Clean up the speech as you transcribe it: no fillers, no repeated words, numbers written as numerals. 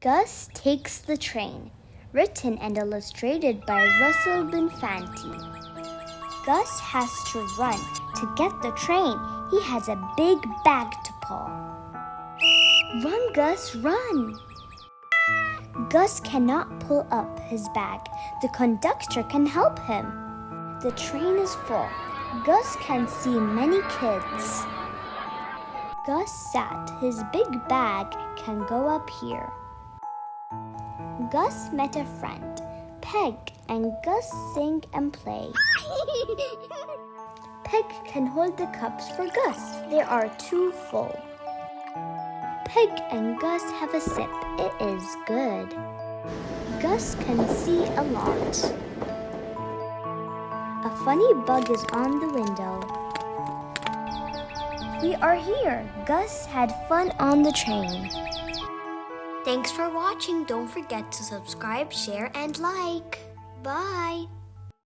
Gus Takes the Train, written and illustrated by Russell Benfanti. Gus has to run to get the train. He has a big bag to pull. Run, Gus, run! Gus cannot pull up his bag. The conductor can help him. The train is full. Gus can see many kids. Gus sat. His big bag can go up here. Gus met a friend, Peg, and Gus sing and play. Peg can hold the cups for Gus. There are 2 full. Peg and Gus have a sip. It is good. Gus can see a lot. A funny bug is on the window. We are here. Gus had fun on the train. Thanks for watching. Don't forget to subscribe, share, and like. Bye.